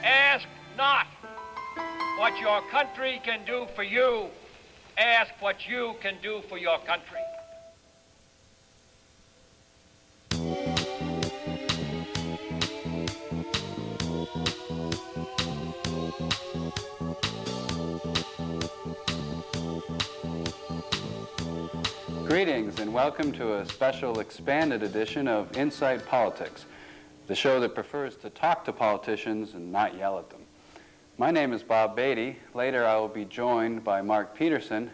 Ask not what your country can do for you. Ask what you can do for your country. Greetings and welcome to a special expanded edition of Inside Politics, the show that prefers to talk to politicians and not yell at them. My name is Bob Beatty. Later I will be joined by Mark Peterson,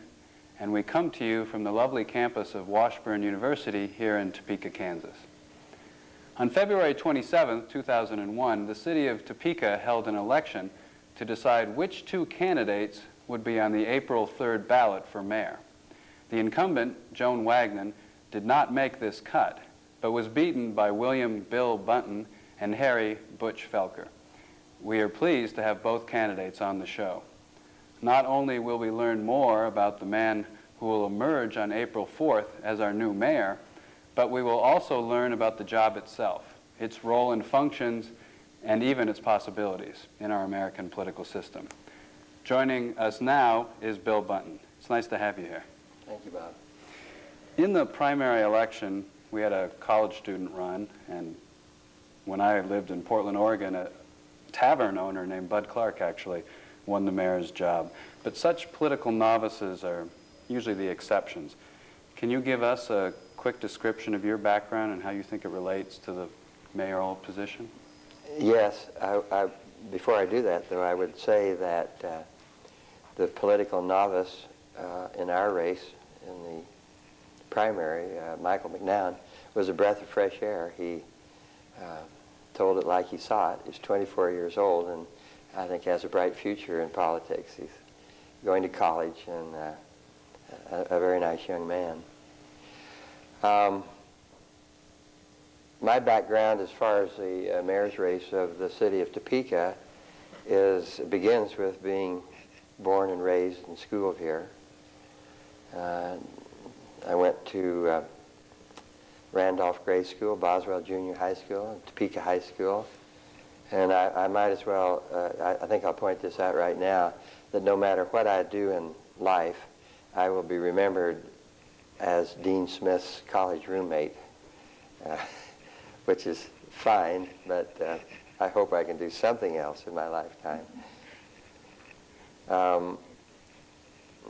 and we come to you from the lovely campus of Washburn University here in Topeka, Kansas. On February 27, 2001, the city of Topeka held an election to decide which two candidates would be on the April 3rd ballot for mayor. The incumbent, Joan Wagner, did not make this cut, but was beaten by William Bill Bunten and Harry Butch Felker. We are pleased to have both candidates on the show. Not only will we learn more about the man who will emerge on April 4th as our new mayor, but we will also learn about the job itself, its role and functions, and even its possibilities in our American political system. Joining us now is Bill Bunten. It's nice to have you here. Thank you, Bob. In the primary election, we had a college student run, and when I lived in Portland, Oregon, a tavern owner named Bud Clark actually won the mayor's job. But such political novices are usually the exceptions. Can you give us a quick description of your background and how you think it relates to the mayoral position? Yes. Before I do that, though, I would say that the political novice in our race, in the primary, Michael McNown, was a breath of fresh air. He told it like he saw it. He's 24 years old and I think has a bright future in politics. He's going to college and a very nice young man. My background as far as the mayor's race of the city of Topeka begins with being born and raised and schooled here. I went to Randolph Grade School, Boswell Junior High School, and Topeka High School. And I might as well, I think I'll point this out right now, that no matter what I do in life, I will be remembered as Dean Smith's college roommate, which is fine, but I hope I can do something else in my lifetime. I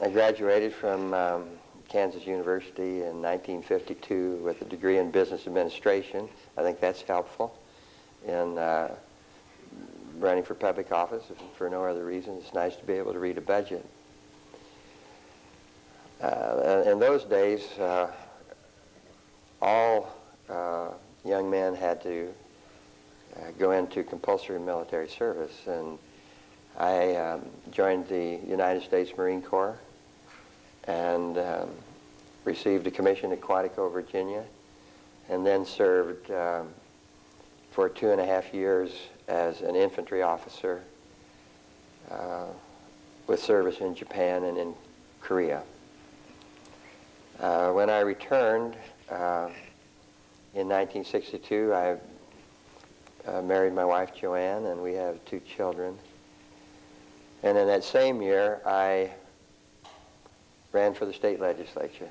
graduated from Kansas University in 1952 with a degree in business administration. I think that's helpful in running for public office. If for no other reason, it's nice to be able to read a budget. In those days, all young men had to go into compulsory military service, and I joined the United States Marine Corps and received a commission at Quantico, Virginia, and then served for 2.5 years as an infantry officer with service in Japan and in Korea. When I returned in 1962, I married my wife Joanne, and we have 2 children. And in that same year, I ran for the state legislature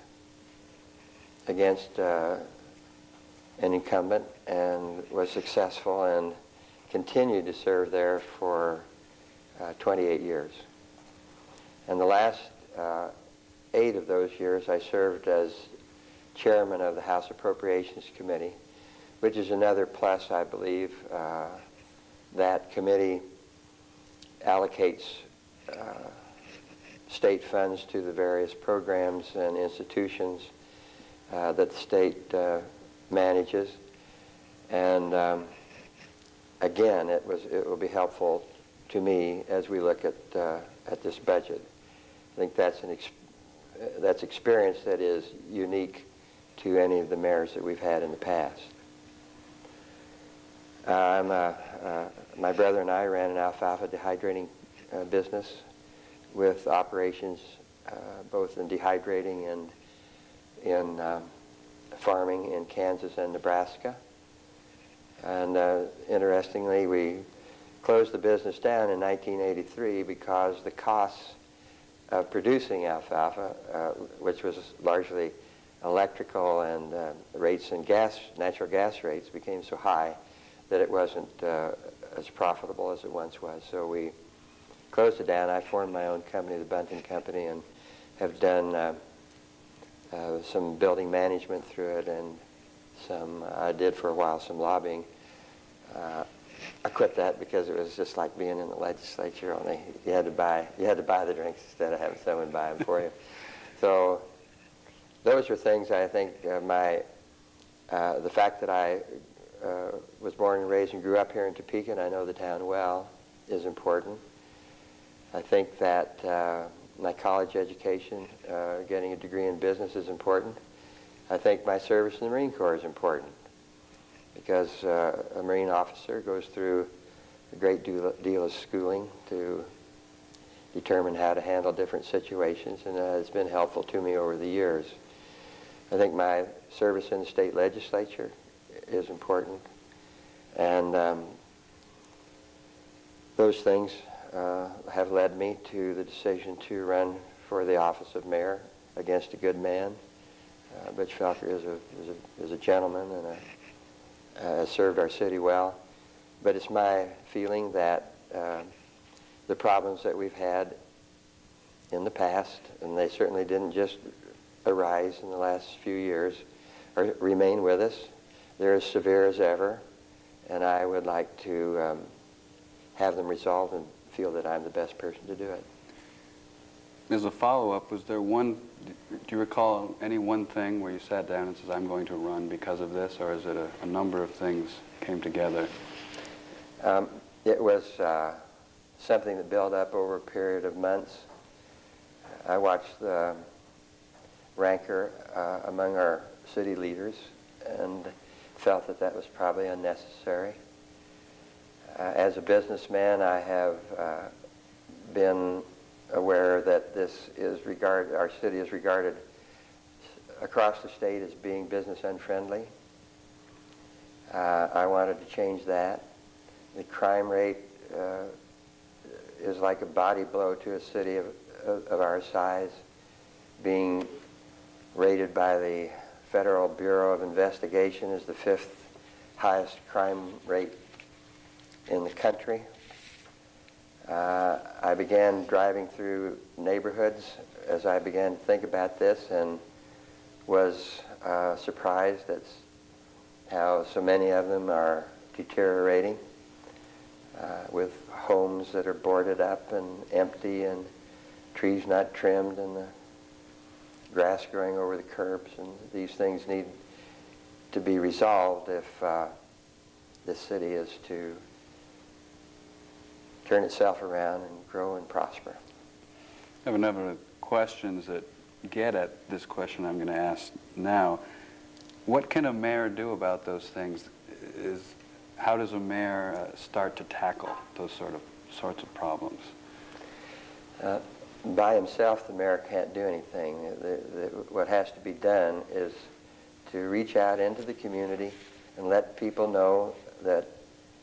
against an incumbent and was successful and continued to serve there for 28 years. And the last 8 of those years, I served as chairman of the House Appropriations Committee, which is another plus, I believe. That committee allocates state funds to the various programs and institutions that the state manages. And again, it will be helpful to me as we look at this budget. I think that's experience that is unique to any of the mayors that we've had in the past. My brother and I ran an alfalfa dehydrating business with operations both in dehydrating and in farming in Kansas and Nebraska. And interestingly, we closed the business down in 1983 because the costs of producing alfalfa, which was largely electrical and rates and natural gas rates, became so high that it wasn't as profitable as it once was. So we closed it down. I formed my own company, the Bunten Company, and have done some building management through it, and I did for a while some lobbying. I quit that because it was just like being in the legislature, only you had to buy the drinks instead of having someone buy them for you. So those are things I think the fact that I was born and raised and grew up here in Topeka, and I know the town well, is important. I think that my college education, getting a degree in business, is important. I think my service in the Marine Corps is important, because a Marine officer goes through a great deal of schooling to determine how to handle different situations, and it's been helpful to me over the years. I think my service in the state legislature is important, and those things have led me to the decision to run for the office of mayor against a good man. Butch Felker is a gentleman and has served our city well, but it's my feeling that the problems that we've had in the past, and they certainly didn't just arise in the last few years, remain with us. They're as severe as ever, and I would like to have them resolved and feel that I'm the best person to do it. As a follow-up, was there do you recall any one thing where you sat down and said, I'm going to run because of this, or is it a number of things came together? It was something that built up over a period of months. I watched the rancor among our city leaders and felt that that was probably unnecessary. As a businessman, I have been aware that our city is regarded across the state as being business unfriendly. I wanted to change that. The crime rate is like a body blow to a city of our size, being rated by the Federal Bureau of Investigation as the 5th highest crime rate in the country. I began driving through neighborhoods as I began to think about this, and was surprised at how so many of them are deteriorating, with homes that are boarded up and empty, and trees not trimmed, and the grass growing over the curbs. And these things need to be resolved if this city is to turn itself around and grow and prosper. I have a number of questions that get at this question I'm going to ask now. What can a mayor do about those things? How does a mayor start to tackle those sorts of problems? By himself, the mayor can't do anything. What has to be done is to reach out into the community and let people know that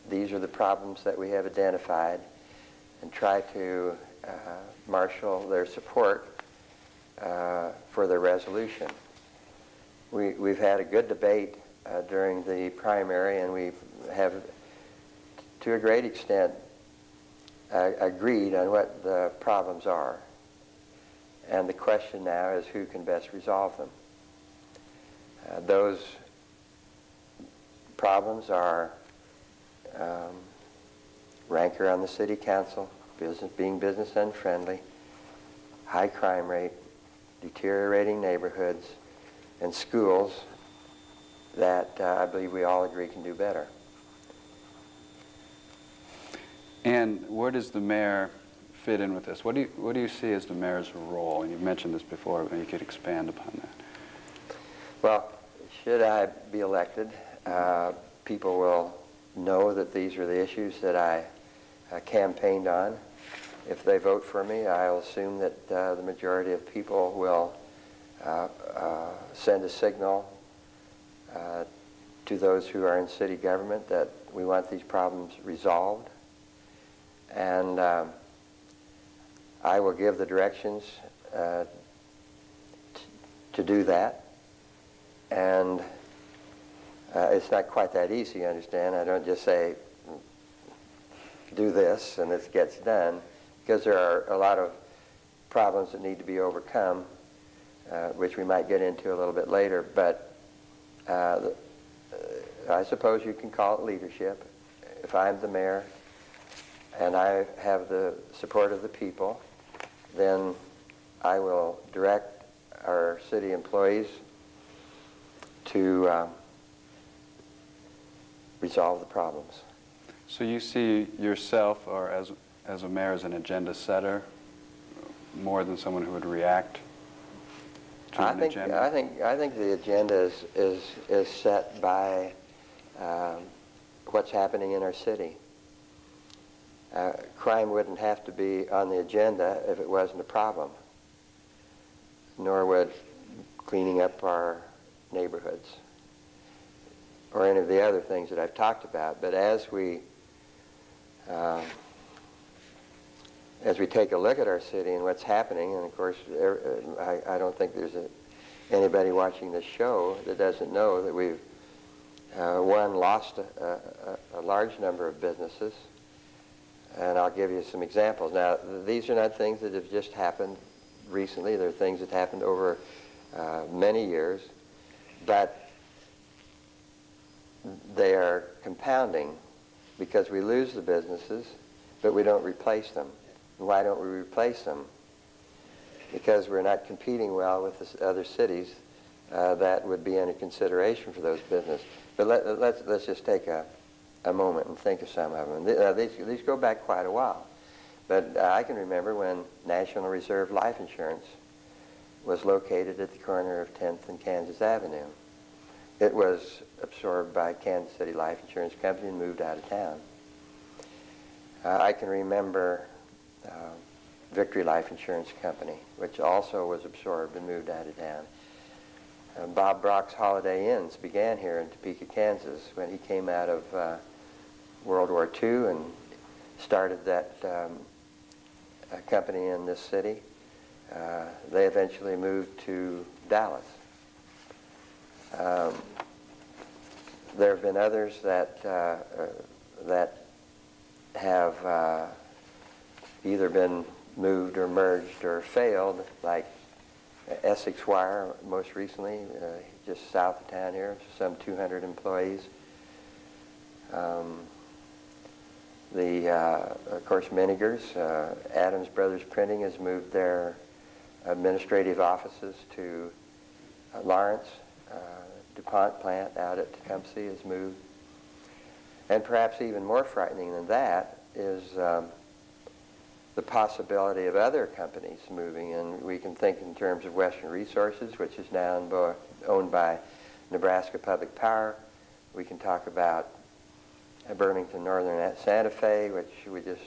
these are the problems that we have identified, and try to marshal their support for their resolution. We've had a good debate during the primary, and we have, to a great extent, agreed on what the problems are. And the question now is who can best resolve them. Those problems are rancor on the city council, being business unfriendly, high crime rate, deteriorating neighborhoods, and schools that I believe we all agree can do better. And where does the mayor fit in with this? What do you see as the mayor's role? And you've mentioned this before, but you could expand upon that. Well, should I be elected, people will know that these are the issues that I campaigned on. If they vote for me, I'll assume that the majority of people will send a signal to those who are in city government that we want these problems resolved. And I will give the directions to do that. And it's not quite that easy, you understand. I don't just say, do this and this gets done, because there are a lot of problems that need to be overcome, which we might get into a little bit later. But I suppose you can call it leadership. If I'm the mayor and I have the support of the people, then I will direct our city employees to resolve the problems. So you see yourself, or as a mayor, as an agenda setter, more than someone who would react to an agenda? I think the agenda is set by what's happening in our city. Crime wouldn't have to be on the agenda if it wasn't a problem, nor would cleaning up our neighborhoods or any of the other things that I've talked about. But as we take a look at our city and what's happening, and of course I don't think there's anybody watching this show that doesn't know that we've lost a large number of businesses, and I'll give you some examples. Now, these are not things that have just happened recently. They're things that happened over many years, but they are compounding because we lose the businesses, but we don't replace them. Why don't we replace them? Because we're not competing well with the other cities that would be under consideration for those businesses. But let's just take a moment and think of some of them. These go back quite a while. But I can remember when National Reserve Life Insurance was located at the corner of 10th and Kansas Avenue. It was absorbed by Kansas City Life Insurance Company and moved out of town. I can remember Victory Life Insurance Company, which also was absorbed and moved out of town. Bob Brock's Holiday Inns began here in Topeka, Kansas, when he came out of World War II and started that company in this city. They eventually moved to Dallas. There have been others that have either been moved or merged or failed, like Essex Wire most recently, just south of town here, some 200 employees. Of course, Meningers, Adams Brothers Printing has moved their administrative offices to Lawrence. DuPont plant out at Tecumseh has moved. And perhaps even more frightening than that is the possibility of other companies moving. And we can think in terms of Western Resources, which is now owned by Nebraska Public Power. We can talk about Burlington Northern Santa Fe, which we just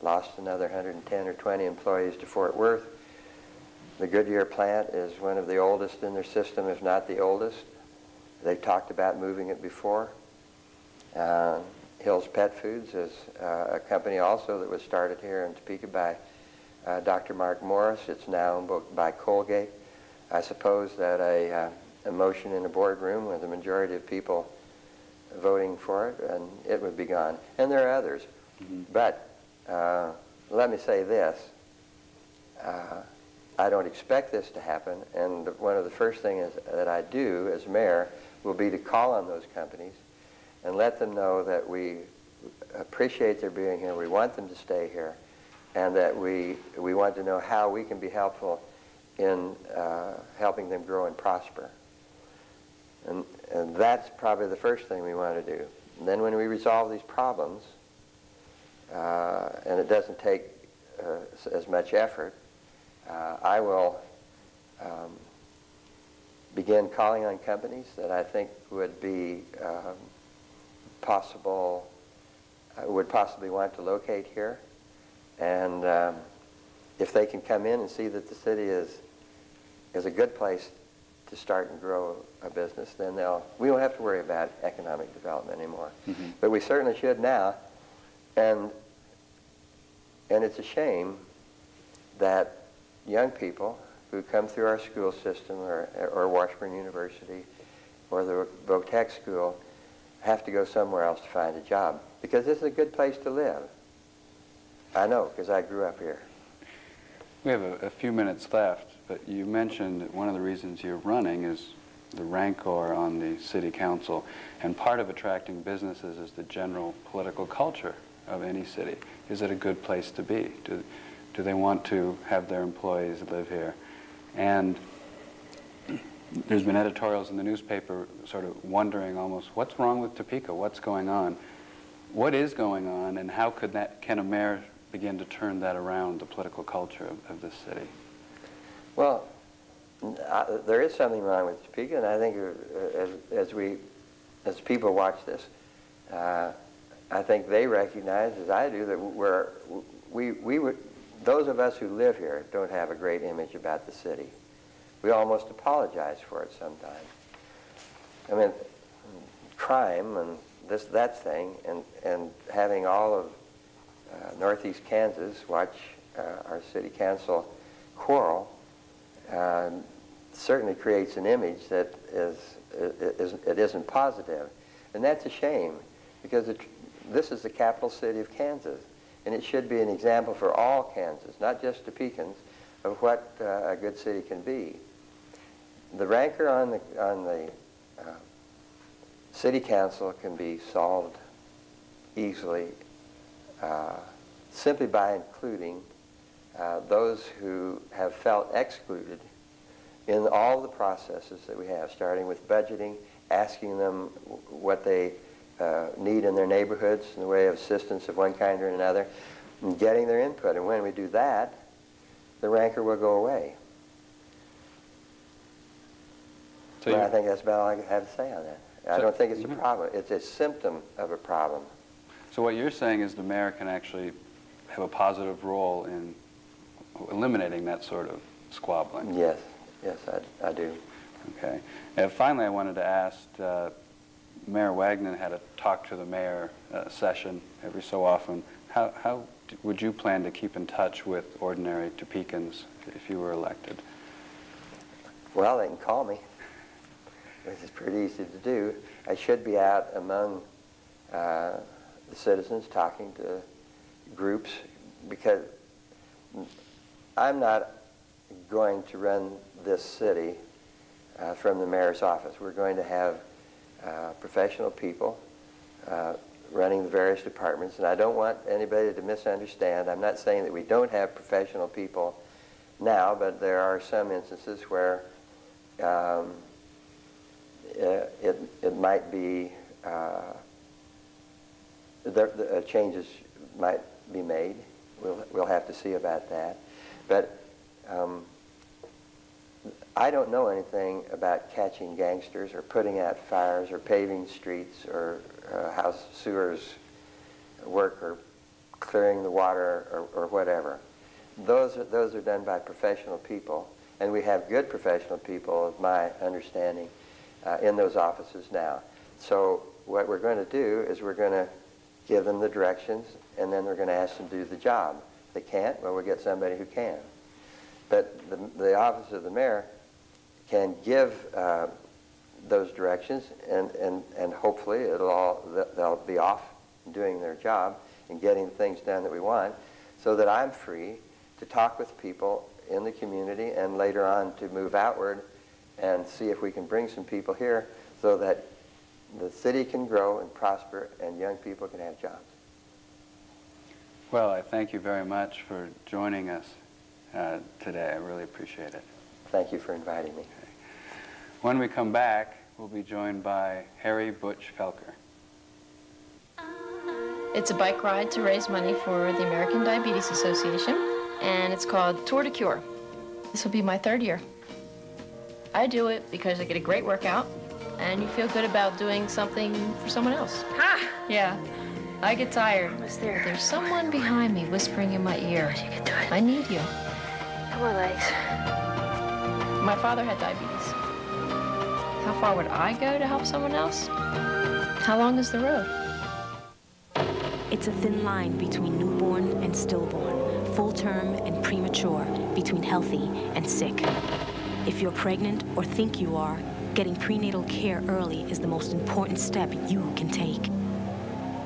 lost another 110 or 20 employees to Fort Worth. The Goodyear plant is one of the oldest in their system, if not the oldest. They've talked about moving it before. Hill's Pet Foods is a company also that was started here in Topeka by Dr. Mark Morris. It's now owned by Colgate. I suppose that a motion in a boardroom with a majority of people voting for it, and it would be gone. And there are others. Mm-hmm. But let me say this. I don't expect this to happen, and one of the first things that I do as mayor will be to call on those companies and let them know that we appreciate their being here, we want them to stay here, and that we want to know how we can be helpful in helping them grow and prosper. And that's probably the first thing we want to do. And then when we resolve these problems, and it doesn't take as much effort, I will begin calling on companies that I think would be would possibly want to locate here. And if they can come in and see that the city is a good place to start and grow a business, then we don't have to worry about economic development anymore. Mm-hmm. But we certainly should now. And And it's a shame that young people who come through our school system or Washburn University or the Votech School have to go somewhere else to find a job, because this is a good place to live. I know, because I grew up here. We have a few minutes left, but you mentioned that one of the reasons you're running is the rancor on the city council, and part of attracting businesses is the general political culture of any city. Is it a good place to be? Do they want to have their employees live here? And there's been editorials in the newspaper sort of wondering almost, what's wrong with Topeka? What's going on? What is going on, and how can a mayor begin to turn that around, the political culture of this city? Well, there is something wrong with Topeka, and I think as people watch this, I think they recognize, as I do, that those of us who live here don't have a great image about the city. We almost apologize for it sometimes. I mean, crime and that thing, and having all of Northeast Kansas watch our city council quarrel certainly creates an image that isn't positive. And that's a shame, because this is the capital city of Kansas, and it should be an example for all Kansas, not just Topekans, of what a good city can be. The rancor on the city council can be solved easily simply by including those who have felt excluded in all the processes that we have, starting with budgeting, asking them what they need in their neighborhoods in the way of assistance of one kind or another, and getting their input. And when we do that, the rancor will go away. So I think that's about all I have to say on that. I don't think it's a problem. It's a symptom of a problem. So what you're saying is the mayor can actually have a positive role in eliminating that sort of squabbling. Yes, yes, I do. Okay. And finally, I wanted to ask, Mayor Wagner had a talk to the mayor session every so often. How would you plan to keep in touch with ordinary Topekans if you were elected? Well, they can call me, which is pretty easy to do. I should be out among the citizens talking to groups, because I'm not going to run this city from the mayor's office. We're going to have professional people running the various departments, and I don't want anybody to misunderstand. I'm not saying that we don't have professional people now, but there are some instances where it might be changes might be made. We'll have to see about that. But I don't know anything about catching gangsters or putting out fires or paving streets or how sewers work or clearing the water or whatever. Those are done by professional people, and we have good professional people, is my understanding, in those offices now. So what we're going to do is we're going to give them the directions, and then we're going to ask them to do the job. If they can't, well, we'll get somebody who can. But the office of the mayor can give those directions, and hopefully they'll be off doing their job and getting the things done that we want, so that I'm free to talk with people in the community and later on to move outward and see if we can bring some people here so that the city can grow and prosper and young people can have jobs. Well, I thank you very much for joining us today. I really appreciate it. Thank you for inviting me. Okay. When we come back, we'll be joined by Harry Butch Felker. It's a bike ride to raise money for the American Diabetes Association, and it's called Tour de Cure. This will be my 3rd year. I do it because I get a great workout, and you feel good about doing something for someone else. Ha! Yeah. I get tired. Almost there. But there's someone behind me whispering in my ear. You can do it. I need you. Come on, legs. My father had diabetes. How far would I go to help someone else? How long is the road? It's a thin line between newborn and stillborn. full term and premature, between healthy and sick. If you're pregnant or think you are, getting prenatal care early is the most important step you can take.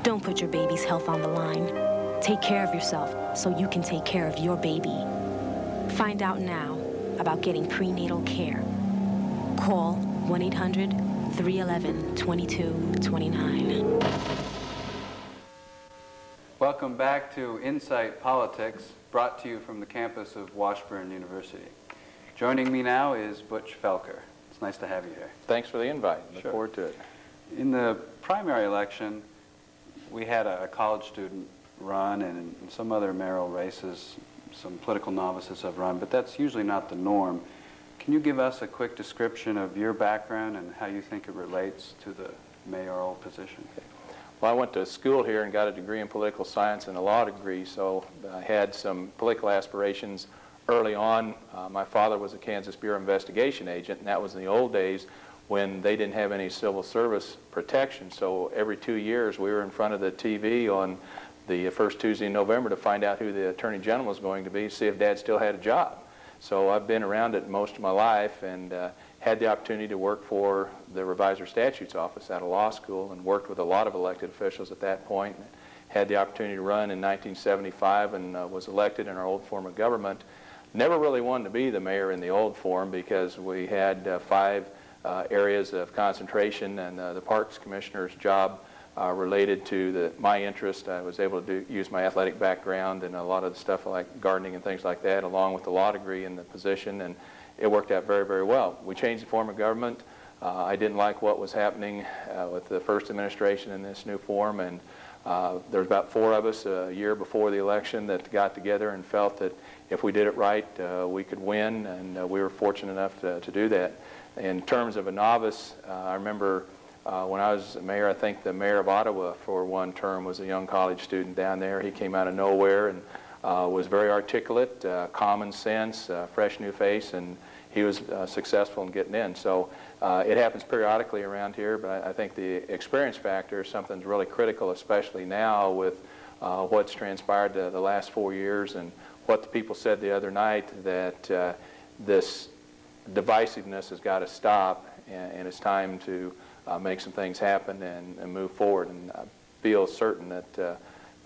Don't put your baby's health on the line. Take care of yourself so you can take care of your baby. Find out now about getting prenatal care. Call 1-800-311-2229. Welcome back to Insight Politics, brought to you from the campus of Washburn University. Joining me now is Butch Felker. It's nice to have you here. Thanks for the invite. Look Sure. forward to it. In the primary election, we had a college student run, and in some other mayoral races, some political novices have run, but that's usually not the norm. Can you give us a quick description of your background and how you think it relates to the mayoral position? Well, I went to school here and got a degree in political science and a law degree, so I had some political aspirations early on. My father was a Kansas Bureau investigation agent, and that was in the old days when they didn't have any civil service protection. So every 2 years we were in front of the TV on the first Tuesday in November to find out who the Attorney General was going to be, see if Dad still had a job. So I've been around it most of my life, and had the opportunity to work for the Reviser Statutes Office at a law school, and worked with a lot of elected officials at that point. Had the opportunity to run in 1975 and was elected in our old form of government. Never really wanted to be the mayor in the old form because we had 5 areas of concentration, and the Parks Commissioner's job related to my interest. I was able to use my athletic background and a lot of the stuff like gardening and things like that, along with the law degree in the position, and it worked out very, very well. We changed the form of government. I didn't like what was happening with the first administration in this new form, and there was about 4 of us a year before the election that got together and felt that if we did it right, we could win, and we were fortunate enough to do that. In terms of a novice, I remember when I was mayor, I think the mayor of Ottawa for one term was a young college student down there. He came out of nowhere and was very articulate, common sense, fresh new face, and he was successful in getting in. So it happens periodically around here, but I think the experience factor is something that's really critical, especially now with what's transpired the last 4 years and what the people said the other night, that this divisiveness has got to stop, and it's time to make some things happen and move forward. And I feel certain that the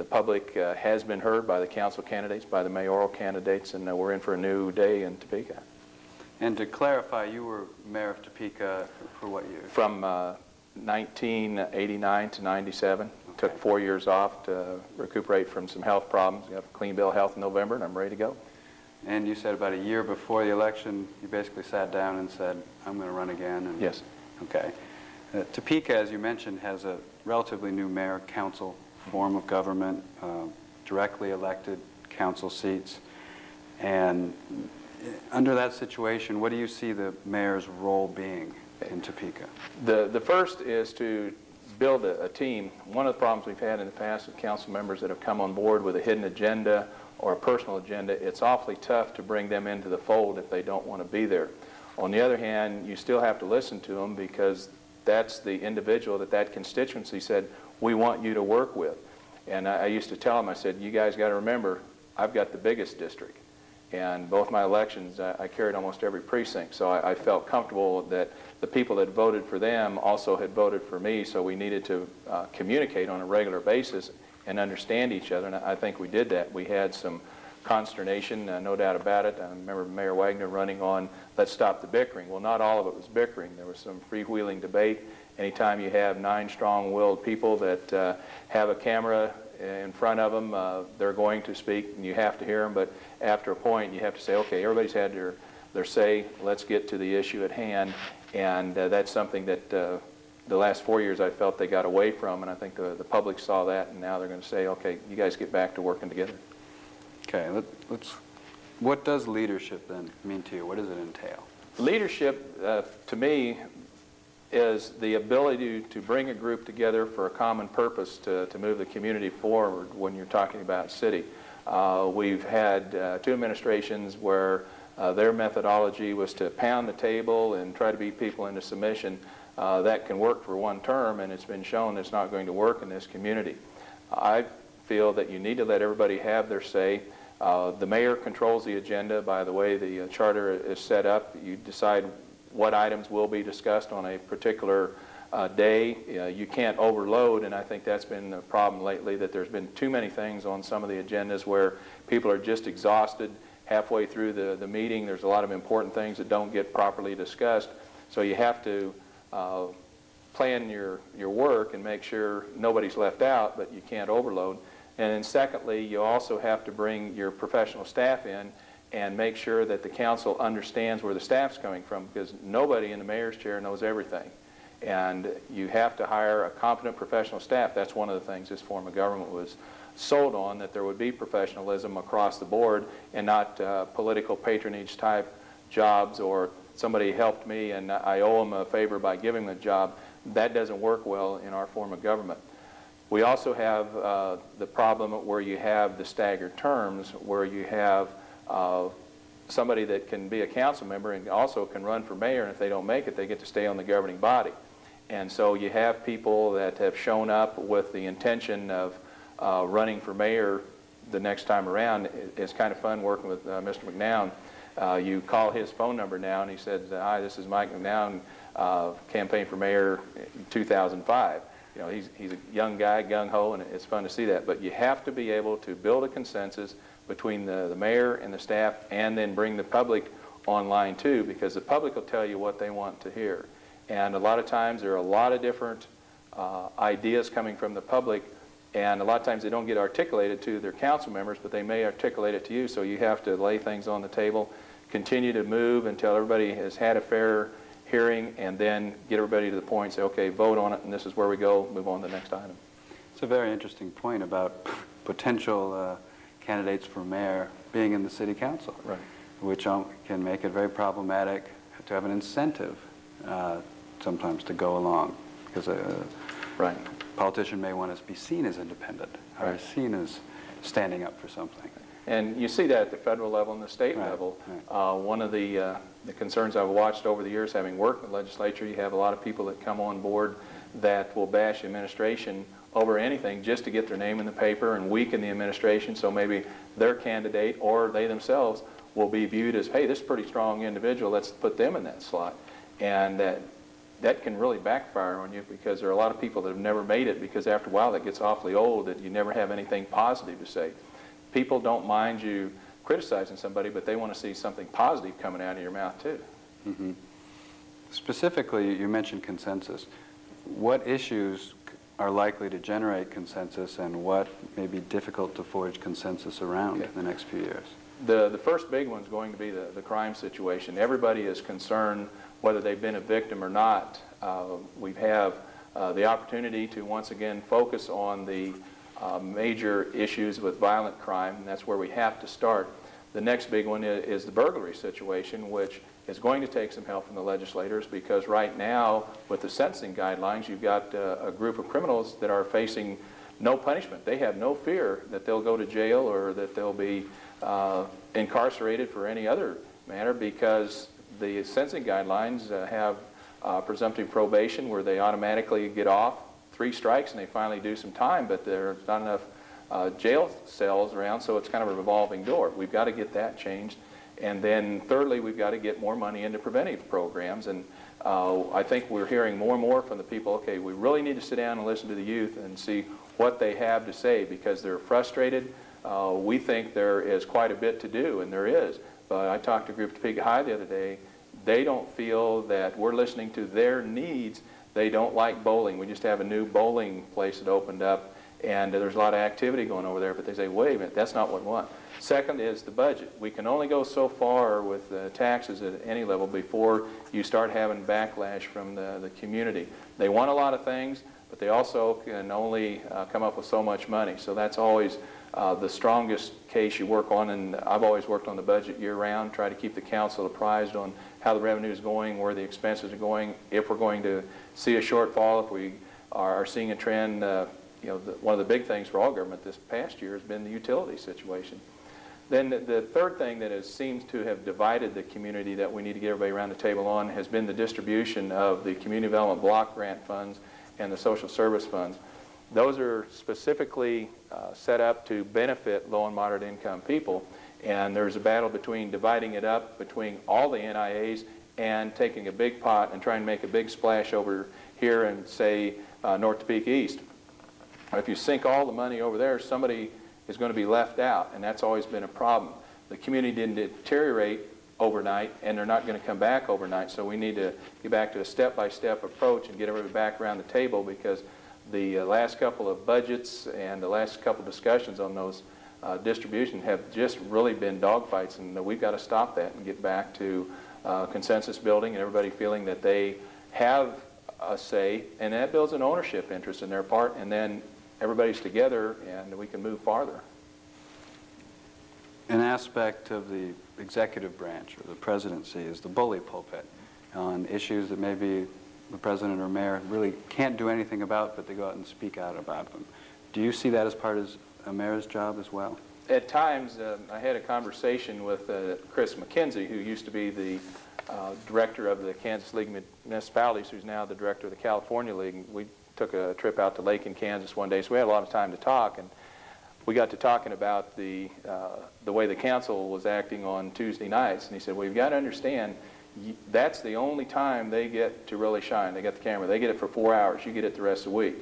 public has been heard by the council candidates, by the mayoral candidates, and we're in for a new day in Topeka. And to clarify, you were mayor of Topeka for what year? From 1989 to 97. Okay. Took 4 years off to recuperate from some health problems. We have a clean bill of health in November, and I'm ready to go. And you said about a year before the election, you basically sat down and said, I'm going to run again. And yes. Okay. Topeka, as you mentioned, has a relatively new mayor-council form of government, directly elected council seats. And under that situation, what do you see the mayor's role being in Topeka? The first is to build a team. One of the problems we've had in the past with council members that have come on board with a hidden agenda or a personal agenda, it's awfully tough to bring them into the fold if they don't want to be there. On the other hand, you still have to listen to them because that's the individual that constituency said, we want you to work with. And I used to tell them, I said, you guys got to remember, I've got the biggest district. And both my elections, I carried almost every precinct. So I felt comfortable that the people that voted for them also had voted for me, so we needed to communicate on a regular basis and understand each other, and I think we did that. We had some consternation, no doubt about it. I remember Mayor Wagner running on, let's stop the bickering. Well, not all of it was bickering. There was some freewheeling debate. Anytime you have 9 strong-willed people that have a camera in front of them, they're going to speak, and you have to hear them, but after a point, you have to say, okay, everybody's had their say, let's get to the issue at hand, and that's something that the last 4 years I felt they got away from, and I think the public saw that, and now they're going to say, okay, you guys get back to working together. Okay, what does leadership then mean to you? What does it entail? Leadership, to me, is the ability to bring a group together for a common purpose to move the community forward when you're talking about city. We've had 2 administrations where their methodology was to pound the table and try to beat people into submission. That can work for 1 term, and it's been shown it's not going to work in this community. I feel that you need to let everybody have their say. The mayor controls the agenda by the way the charter is set up. You decide what items will be discussed on a particular day. You can't overload, and I think that's been the problem lately, that there's been too many things on some of the agendas where people are just exhausted halfway through the meeting. There's a lot of important things that don't get properly discussed. So you have to plan your work and make sure nobody's left out, but you can't overload. And then secondly, you also have to bring your professional staff in and make sure that the council understands where the staff's coming from, because nobody in the mayor's chair knows everything. And you have to hire a competent professional staff. That's one of the things this form of government was sold on, that there would be professionalism across the board and not political patronage type jobs, or somebody helped me and I owe them a favor by giving them a job. That doesn't work well in our form of government. We also have the problem where you have the staggered terms, where you have somebody that can be a council member and also can run for mayor, and if they don't make it, they get to stay on the governing body. And so you have people that have shown up with the intention of running for mayor the next time around. It's kind of fun working with Mr. McNown. You call his phone number now, and he said, "Hi, this is Mike McNown, campaign for mayor in 2005. You know, he's a young guy, gung-ho, and it's fun to see that. But you have to be able to build a consensus between the mayor and the staff, and then bring the public online too, because the public will tell you what they want to hear. And a lot of times there are a lot of different ideas coming from the public, and a lot of times they don't get articulated to their council members, but they may articulate it to you. So you have to lay things on the table, continue to move until everybody has had a fair hearing, and then get everybody to the point, say, okay, vote on it, and this is where we go, move on to the next item. It's a very interesting point about potential candidates for mayor being in the city council, right, which can make it very problematic to have an incentive sometimes to go along, because right, a politician may want to be seen as independent, or right, seen as standing up for something. And you see that at the federal level and the state right, level. Right. One of the concerns I've watched over the years, having worked in the legislature, you have a lot of people that come on board that will bash the administration over anything just to get their name in the paper and weaken the administration, so maybe their candidate or they themselves will be viewed as, hey, this is a pretty strong individual, let's put them in that slot. And that can really backfire on you, because there are a lot of people that have never made it, because after a while it gets awfully old that you never have anything positive to say. People don't mind you criticizing somebody, but they want to see something positive coming out of your mouth too. Mm-hmm. Specifically, you mentioned consensus. What issues are likely to generate consensus, and what may be difficult to forge consensus around in the next few years? The first big one is going to be the crime situation. Everybody is concerned whether they've been a victim or not. We have the opportunity to once again focus on the major issues with violent crime, and that's where we have to start. The next big one is the burglary situation, which is going to take some help from the legislators, because right now with the sentencing guidelines, you've got a group of criminals that are facing no punishment. They have no fear that they'll go to jail or that they'll be incarcerated for any other matter, because the sentencing guidelines have presumptive probation, where they automatically get off 3 strikes and they finally do some time, but there's not enough jail cells around, so it's kind of a revolving door. We've got to get that changed. And then thirdly, we've got to get more money into preventive programs. And I think we're hearing more and more from the people, okay, we really need to sit down and listen to the youth and see what they have to say, because they're frustrated. We think there is quite a bit to do, and there is. But I talked to a group at Topeka High the other day. They don't feel that we're listening to their needs. They don't like bowling. We just have a new bowling place that opened up, and there's a lot of activity going over there, but they say, wait a minute, that's not what we want. Second is the budget. We can only go so far with taxes at any level before you start having backlash from the community. They want a lot of things, but they also can only come up with so much money. So that's always the strongest case you work on, and I've always worked on the budget year-round, try to keep the council apprised on how the revenue is going, where the expenses are going, if we're going to see a shortfall, if we are seeing a trend. One of the big things for all government this past year has been the utility situation. Then the third thing that seems to have divided the community that we need to get everybody around the table on has been the distribution of the community development block grant funds and the social service funds. those are specifically set up to benefit low and moderate income people. And there's a battle between dividing it up between all the NIAs and taking a big pot and trying to make a big splash over here in, say, North Topeka East. If you sink all the money over there, somebody is going to be left out, and that's always been a problem. The community didn't deteriorate overnight, and they're not going to come back overnight, so we need to get back to a step-by-step approach and get everybody back around the table, because the last couple of budgets and the last couple of discussions on those distribution have just really been dogfights, and we've got to stop that and get back to consensus building and everybody feeling that they have a say, and that builds an ownership interest in their part, and then everybody's together and we can move farther. An aspect of the executive branch or the presidency is the bully pulpit on issues that maybe the president or mayor really can't do anything about, but they go out and speak out about them. Do you see that as part of a mayor's job as well? At times, I had a conversation with Chris McKenzie, who used to be the director of the Kansas League of Municipalities, who's now the director of the California League. We took a trip out to Lake in Kansas one day, so we had a lot of time to talk, and we got to talking about the way the council was acting on Tuesday nights, and he said, well, you've got to understand, that's the only time they get to really shine. They get the camera. They get it for 4 hours. You get it the rest of the week.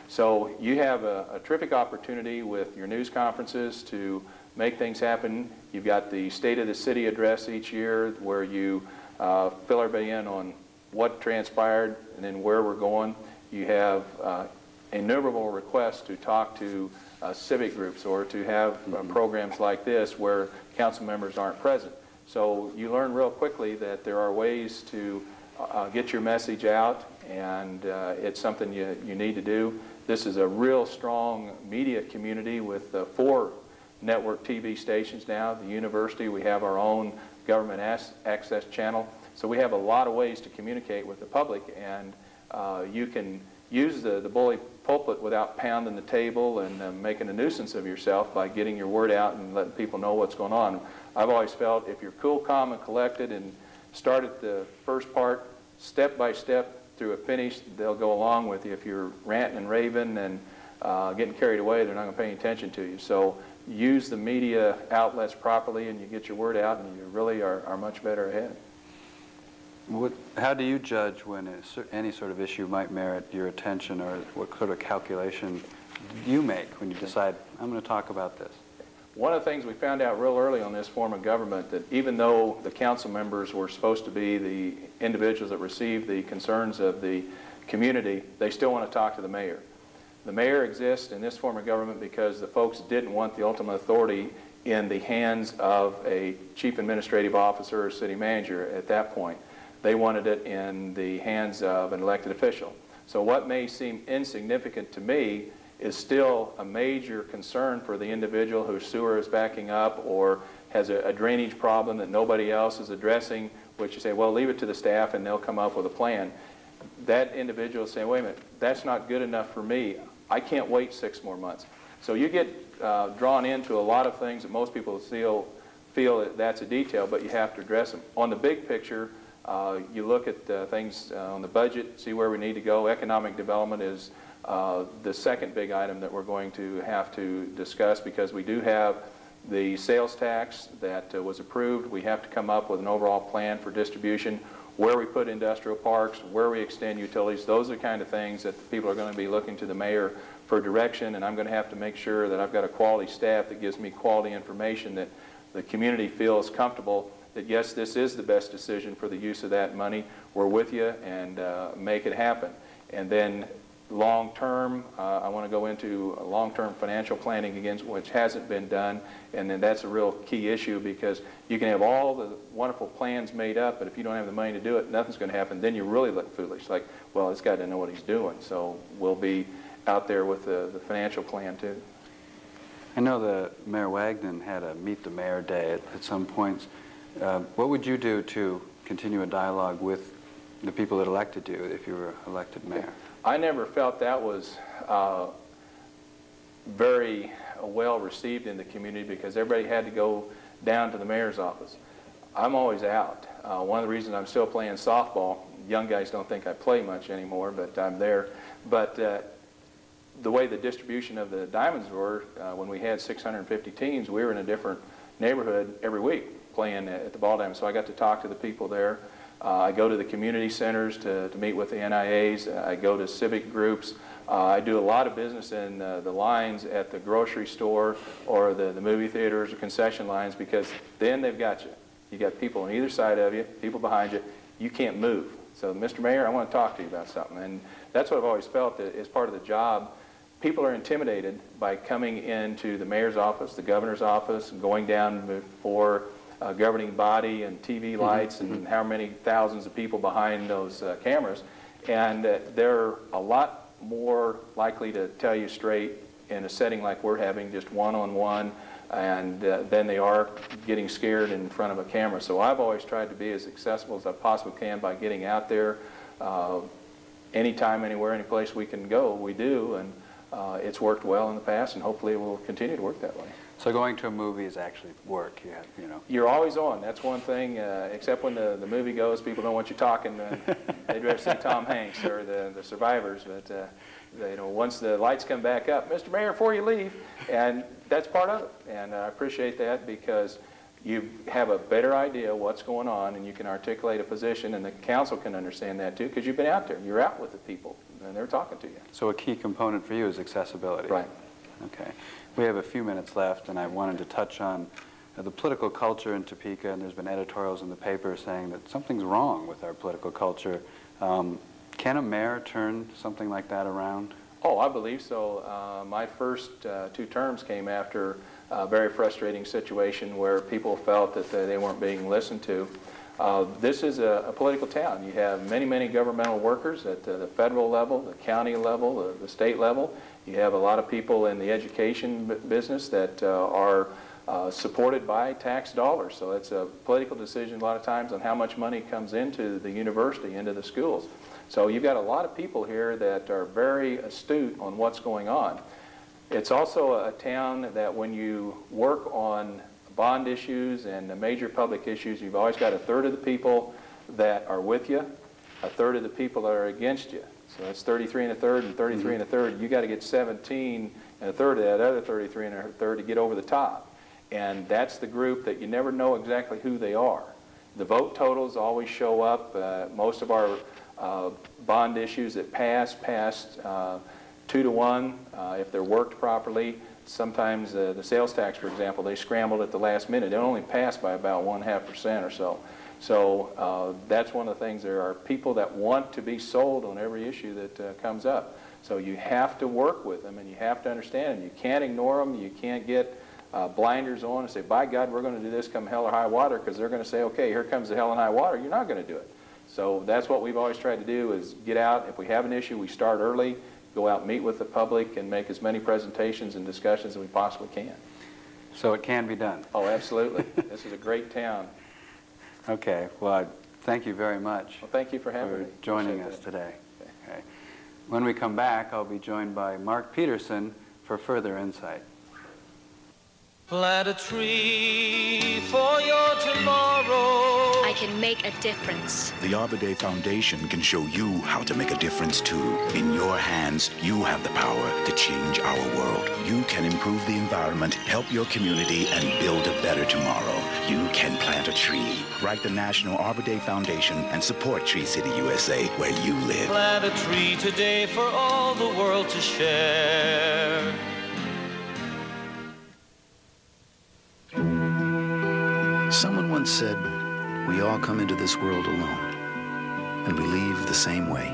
So you have a terrific opportunity with your news conferences to make things happen. You've got the State of the City address each year where you fill everybody in on what transpired and then where we're going. You have innumerable requests to talk to civic groups or to have programs like this where council members aren't present. So you learn real quickly that there are ways to get your message out, and it's something you need to do. This is a real strong media community with 4 network TV stations now. The university, we have our own government access channel. So we have a lot of ways to communicate with the public, and you can use the bully pulpit without pounding the table and making a nuisance of yourself by getting your word out and letting people know what's going on. I've always felt if you're cool, calm, and collected and start at the first part, step by step through a finish, they'll go along with you. If you're ranting and raving and getting carried away, they're not going to pay any attention to you. So use the media outlets properly and you get your word out and you really are much better ahead. How do you judge when any sort of issue might merit your attention, or what sort of calculation do you make when you decide, I'm going to talk about this? One of the things we found out real early on this form of government, that even though the council members were supposed to be the individuals that received the concerns of the community, they still want to talk to the mayor. The mayor exists in this form of government because the folks didn't want the ultimate authority in the hands of a chief administrative officer or city manager at that point. They wanted it in the hands of an elected official. So what may seem insignificant to me is still a major concern for the individual whose sewer is backing up or has a drainage problem that nobody else is addressing, which you say, well, leave it to the staff and they'll come up with a plan. That individual is saying, wait a minute, that's not good enough for me. I can't wait 6 more months. So you get drawn into a lot of things that most people feel that that's a detail, but you have to address them. On the big picture, you look at things on the budget, see where we need to go. Economic development is the second big item that we're going to have to discuss, because we do have the sales tax that was approved. We have to come up with an overall plan for distribution, where we put industrial parks, where we extend utilities. Those are the kind of things that people are going to be looking to the mayor for direction, and I'm going to have to make sure that I've got a quality staff that gives me quality information, that the community feels comfortable that yes, this is the best decision for the use of that money. We're with you, and make it happen. And then long-term, I want to go into long-term financial planning again, which hasn't been done, and then that's a real key issue, because you can have all the wonderful plans made up, but if you don't have the money to do it, nothing's going to happen. Then you really look foolish, like, well, this guy doesn't know what he's doing. So we'll be out there with the financial plan too. I know that Mayor Wagner had a Meet the Mayor Day at some points. What would you do to continue a dialogue with the people that elected you if you were elected mayor? I never felt that was very well received in the community, because everybody had to go down to the mayor's office. I'm always out. One of the reasons I'm still playing softball, young guys don't think I play much anymore, but I'm there. But the way the distribution of the diamonds were, when we had 650 teams, we were in a different neighborhood every week playing at the ball diamond. So I got to talk to the people there. I go to the community centers to meet with the NIAs. I go to civic groups. I do a lot of business in the lines at the grocery store or the movie theaters or concession lines, because then they've got you. You got people on either side of you, people behind you. You can't move. So, Mr. Mayor, I want to talk to you about something. And that's what I've always felt as part of the job. People are intimidated by coming into the mayor's office, the governor's office, and going down before a governing body and TV lights and how many thousands of people behind those cameras. And they're a lot more likely to tell you straight in a setting like we're having, just one-on-one, and than they are getting scared in front of a camera. So I've always tried to be as accessible as I possibly can by getting out there. Anytime, anywhere, any place we can go, we do, and it's worked well in the past, and hopefully it will continue to work that way. So going to a movie is actually work, you know. You're always on. That's one thing, except when the movie goes, people don't want you talking. They'd rather see Tom Hanks or the survivors, but you know, once the lights come back up, Mr. Mayor, before you leave, and that's part of it. And I appreciate that, because you have a better idea what's going on, and you can articulate a position, and the council can understand that too, because you've been out there. You're out with the people, and they're talking to you. So a key component for you is accessibility. Right. Okay. We have a few minutes left, and I wanted to touch on the political culture in Topeka, and there's been editorials in the paper saying that something's wrong with our political culture. Can a mayor turn something like that around? Oh, I believe so. My first 2 terms came after a very frustrating situation where people felt that they weren't being listened to. This is a political town. You have many, many governmental workers at the federal level, the county level, the state level. You have a lot of people in the education business that are supported by tax dollars. So it's a political decision a lot of times on how much money comes into the university, into the schools. So you've got a lot of people here that are very astute on what's going on. It's also a town that when you work on bond issues and the major public issues, you've always got 1/3 of the people that are with you, 1/3 of the people that are against you. So that's 33 1/3 and 33 1/3. You got to get 17 1/3 of that other 33 1/3 to get over the top. And that's the group that you never know exactly who they are. The vote totals always show up. Most of our bond issues that passed 2 to 1 if they're worked properly. Sometimes the sales tax, for example, they scrambled at the last minute. It only passed by about 1.5% or so. So that's one of the things. There are people that want to be sold on every issue that comes up. So you have to work with them, and you have to understand them. You can't ignore them. You can't get blinders on and say, by God, we're going to do this come hell or high water, because they're going to say, okay, here comes the hell and high water. You're not going to do it. So that's what we've always tried to do, is get out. If we have an issue, we start early, go out and meet with the public, and make as many presentations and discussions as we possibly can. So it can be done. Oh, absolutely. This is a great town. Okay. Well, thank you very much. Well, thank you for having me. Joining us today. Okay. When we come back, I'll be joined by Mark Peterson for further insight. Plant a tree for your tomorrow. I can make a difference. The Arbor Day Foundation can show you how to make a difference too. In your hands, you have the power to change our world. You can improve the environment, help your community, and build a better tomorrow. You can plant a tree. Write the National Arbor Day Foundation and support Tree City USA, where you live. Plant a tree today for all the world to share. Someone once said, we all come into this world alone, and we leave the same way.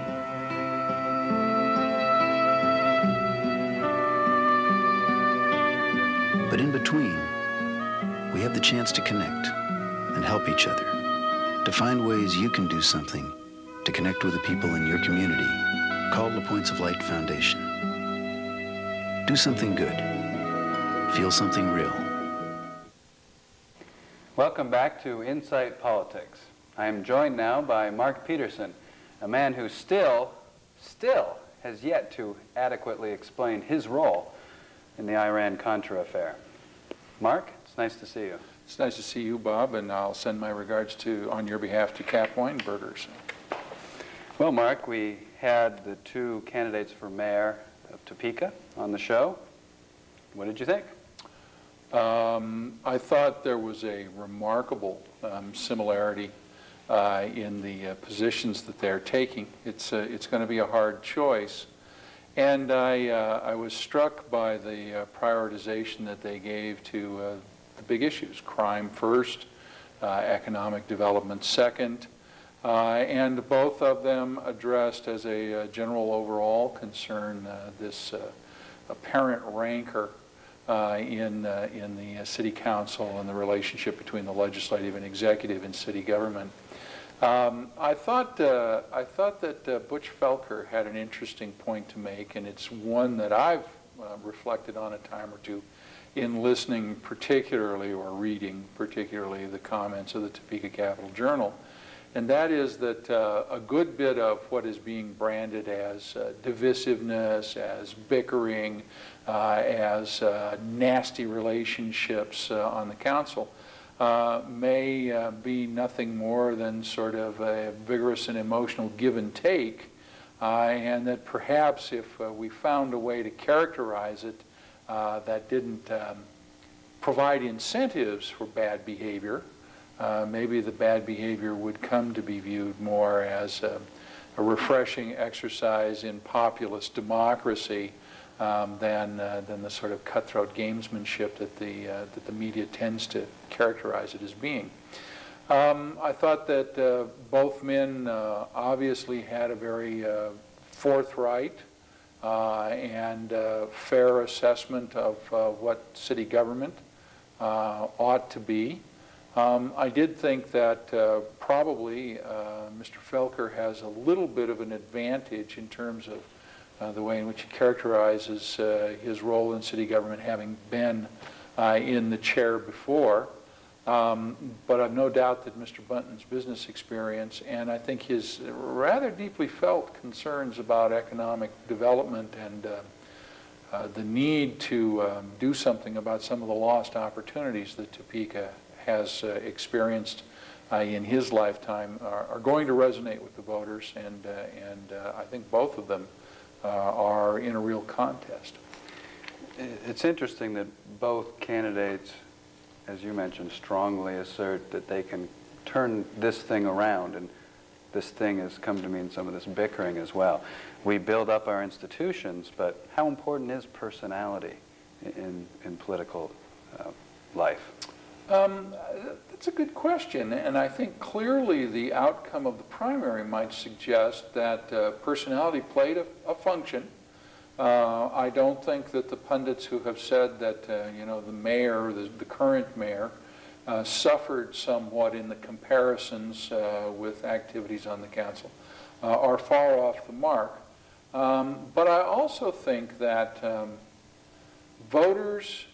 But in between, we have the chance to connect and help each other, to find ways you can do something to connect with the people in your community. Call the Points of Light Foundation. Do something good. Feel something real. Welcome back to Insight Politics. I am joined now by Mark Peterson, a man who still has yet to adequately explain his role in the Iran-Contra affair. Mark, it's nice to see you. It's nice to see you, Bob, and I'll send my regards on your behalf to Cap Weinbergers. Well, Mark, we had the 2 candidates for mayor of Topeka on the show. What did you think? I thought there was a remarkable similarity in the positions that they're taking. It's going to be a hard choice. And I was struck by the prioritization that they gave to the big issues: crime first, economic development second, and both of them addressed as a general overall concern this apparent rancor in the city council and the relationship between the legislative and executive and city government. I thought that Butch Felker had an interesting point to make, and it's one that I've reflected on a time or two in listening particularly, or reading particularly, the comments of the Topeka Capital Journal. And that is that a good bit of what is being branded as divisiveness, as bickering, as nasty relationships on the council may be nothing more than sort of a vigorous and emotional give and take, and that perhaps if we found a way to characterize it that didn't provide incentives for bad behavior, maybe the bad behavior would come to be viewed more as a refreshing exercise in populist democracy than the sort of cutthroat gamesmanship that the media tends to characterize it as being. I thought that both men obviously had a very forthright and fair assessment of what city government ought to be. I did think that probably Mr. Felker has a little bit of an advantage in terms of the way in which he characterizes his role in city government, having been in the chair before. But I've no doubt that Mr. Bunten's business experience, and I think his rather deeply felt concerns about economic development and the need to do something about some of the lost opportunities that Topeka has experienced in his lifetime are going to resonate with the voters, and I think both of them are in a real contest. It's interesting that both candidates, as you mentioned, strongly assert that they can turn this thing around, and this thing has come to mean some of this bickering as well. We build up our institutions, but how important is personality in political life? That's a good question, and I think clearly the outcome of the primary might suggest that personality played a function. I don't think that the pundits who have said that the mayor, the current mayor, suffered somewhat in the comparisons with activities on the council are far off the mark. But I also think that voters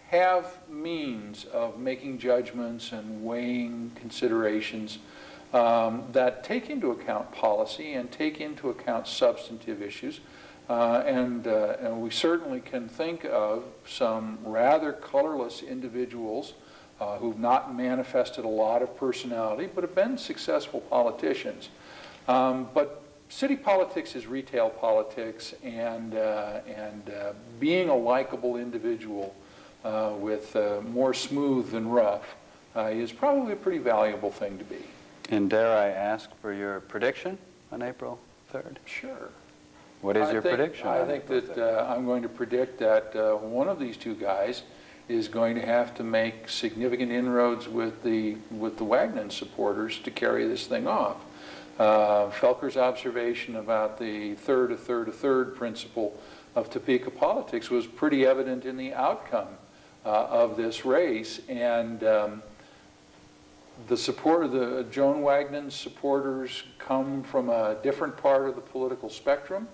have means of making judgments and weighing considerations that take into account policy and take into account substantive issues. And we certainly can think of some rather colorless individuals who've not manifested a lot of personality but have been successful politicians. But city politics is retail politics, and being a likable individual with more smooth than rough is probably a pretty valuable thing to be. And dare I ask for your prediction on April 3rd? Sure. What is your prediction? I think that I'm going to predict that one of these two guys is going to have to make significant inroads with the Wagner supporters to carry this thing off. Felker's observation about the third principle of Topeka politics was pretty evident in the outcome of this race, and the support of the Joan Wagner supporters come from a different part of the political spectrum.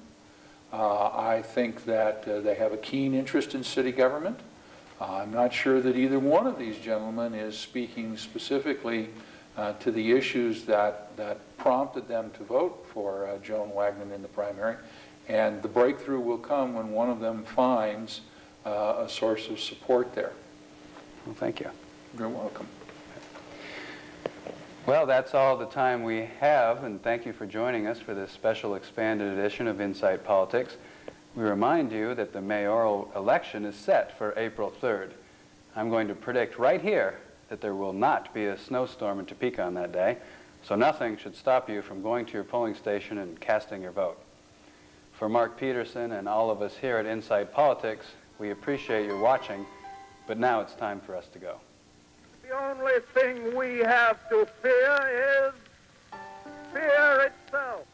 I think that they have a keen interest in city government. I'm not sure that either one of these gentlemen is speaking specifically to the issues that prompted them to vote for Joan Wagner in the primary, and the breakthrough will come when one of them finds a source of support there. Well, thank you. You're welcome. Well, that's all the time we have, and thank you for joining us for this special expanded edition of Insight Politics. We remind you that the mayoral election is set for April 3rd. I'm going to predict right here that there will not be a snowstorm in Topeka on that day, so nothing should stop you from going to your polling station and casting your vote. For Mark Peterson and all of us here at Inside Politics, we appreciate your watching, but now it's time for us to go. The only thing we have to fear is fear itself.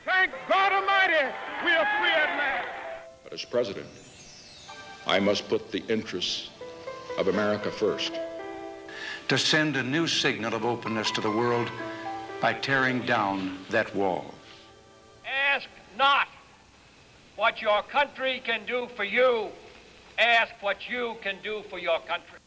Thank God Almighty, we are free at last. But as president, I must put the interests of America first. To send a new signal of openness to the world by tearing down that wall. Ask not what your country can do for you. Ask what you can do for your country.